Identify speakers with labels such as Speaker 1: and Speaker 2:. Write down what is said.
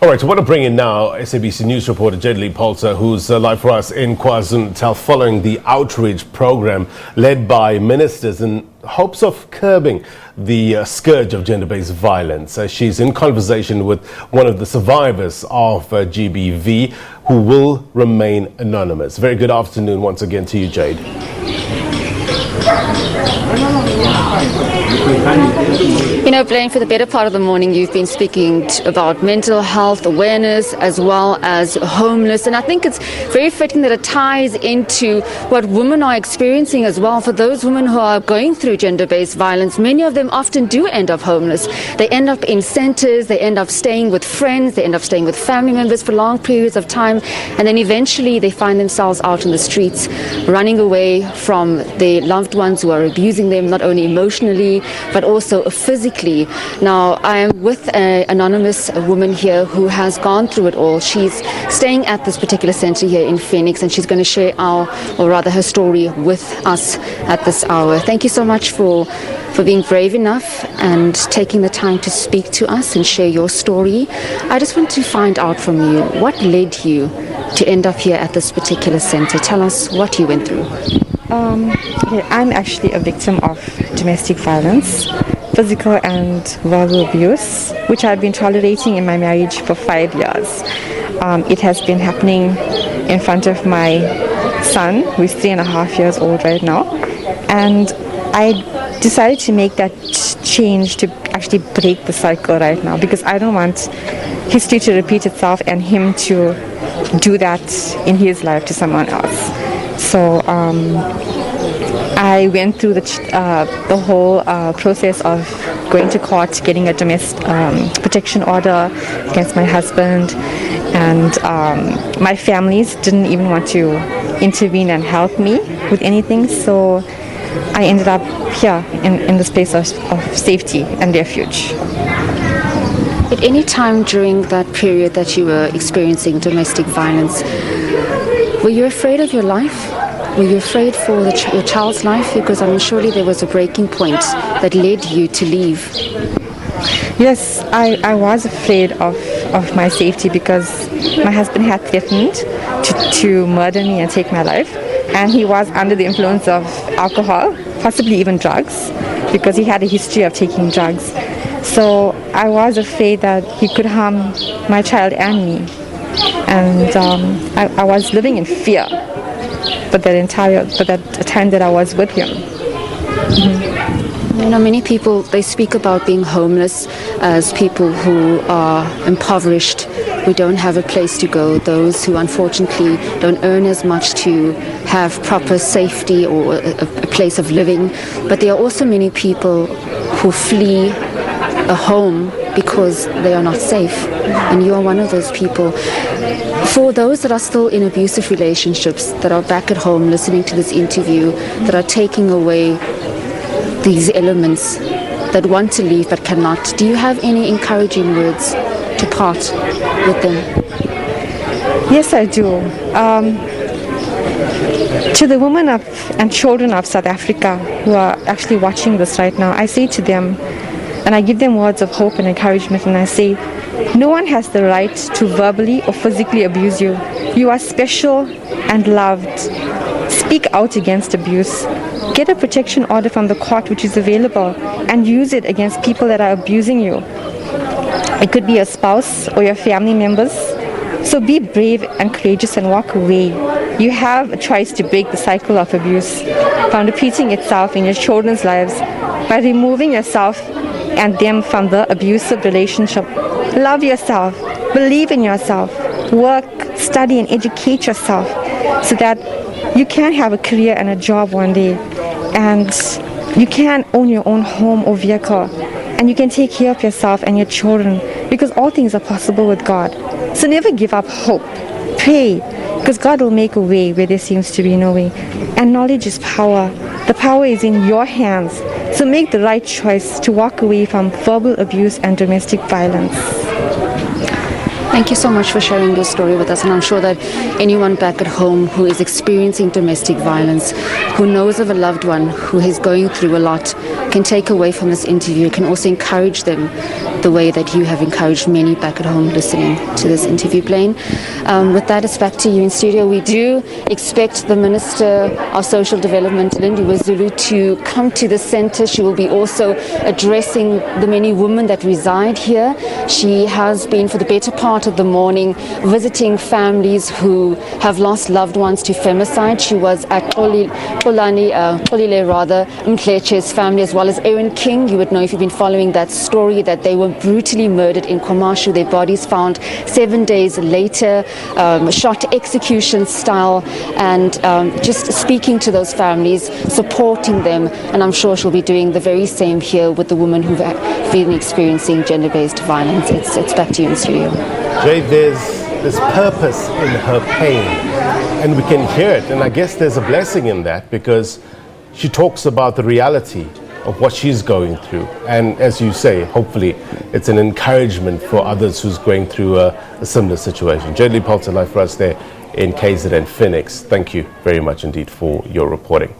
Speaker 1: All right, so I want to bring in now SABC News reporter Jayed-Leigh who's live for us in KwaZulu-Natal following the outreach program led by ministers in hopes of curbing the scourge of gender-based violence. She's in conversation with one of the survivors of GBV who will remain anonymous. Very good afternoon once again to you, Jade.
Speaker 2: You know, Blaine, for the better part of the morning, you've been speaking about mental health awareness as well as homeless. And I think it's very fitting that it ties into what women are experiencing as well. For those women who are going through gender-based violence, many of them often do end up homeless. They end up in centers, they end up staying with friends, they end up staying with family members for long periods of time. And then eventually they find themselves out in the streets, running away from their loved ones who are abusing them, not only emotionally, but also physically. Now, I am with an anonymous woman here who has gone through it all. She's staying at this particular center here in Phoenix, and she's going to share her story with us at this hour. Thank you so much for being brave enough and taking the time to speak to us and share your story. I just want to find out from you, what led you to end up here at this particular center? Tell us what you went through.
Speaker 3: I'm actually a victim of domestic violence, physical and verbal abuse, which I've been tolerating in my marriage for 5 years. It has been happening in front of my son, who is 3.5 years old right now. And I decided to make that change to actually break the cycle right now, because I don't want history to repeat itself and him to do that in his life to someone else. So I went through the whole process of going to court, getting a domestic protection order against my husband, and my families didn't even want to intervene and help me with anything. So I ended up here in this place of safety and refuge.
Speaker 2: At any time during that period that you were experiencing domestic violence, were you afraid of your life? Were you afraid for your child's life? Because I mean, surely there was a breaking point that led you to leave.
Speaker 3: Yes, I was afraid of my safety, because my husband had threatened to murder me and take my life. And he was under the influence of alcohol, possibly even drugs, because he had a history of taking drugs. So I was afraid that he could harm my child and me. And I was living in fear for that time that I was with him. Mm-hmm.
Speaker 2: You know, many people, they speak about being homeless as people who are impoverished, who don't have a place to go, those who unfortunately don't earn as much to have proper safety or a place of living. But there are also many people who flee a home because they are not safe, and you are one of those people. For those that are still in abusive relationships, that are back at home listening to this interview, that are taking away these elements, that want to leave but cannot, do you have any encouraging words to part with them?
Speaker 3: Yes, I do. To the women and children of South Africa who are actually watching this right now, I say to them, and I give them words of hope and encouragement, and I say, no one has the right to verbally or physically abuse you. You are special and loved. Speak out against abuse. Get a protection order from the court, which is available, and use it against people that are abusing you. It could be your spouse or your family members. So be brave and courageous and walk away. You have a choice to break the cycle of abuse from repeating itself in your children's lives by removing yourself and them from the abusive relationship. Love yourself, believe in yourself, work, study and educate yourself so that you can have a career and a job one day, and you can own your own home or vehicle, and you can take care of yourself and your children, because all things are possible with God. So never give up hope. Pray, because God will make a way where there seems to be no way. And knowledge is power. The power is in your hands. So make the right choice to walk away from verbal abuse and domestic violence.
Speaker 2: Thank you so much for sharing your story with us, and I'm sure that anyone back at home who is experiencing domestic violence, who knows of a loved one who is going through a lot, can take away from this interview, can also encourage them the way that you have encouraged many back at home listening to this interview, Blaine. With that, it's back to you in studio. We do expect the Minister of Social Development, Lindiwe Zulu, to come to the centre. She will be also addressing the many women that reside here. She has been for the better part of the morning visiting families who have lost loved ones to femicide. She was at Xolile Mkleche's family, as well as Aaron King. You would know if you've been following that story that they were brutally murdered in Kwamashu. Their bodies found 7 days later, shot execution style, and just speaking to those families, supporting them, and I'm sure she'll be doing the very same here with the women who've been experiencing gender-based violence. It's back to you in studio.
Speaker 1: Jade, there's purpose in her pain, and we can hear it, and I guess there's a blessing in that, because she talks about the reality of what she's going through, and as you say, hopefully it's an encouragement for others who's going through a similar situation. Jayed-Leigh live for us there in KZN Phoenix. Thank you very much indeed for your reporting.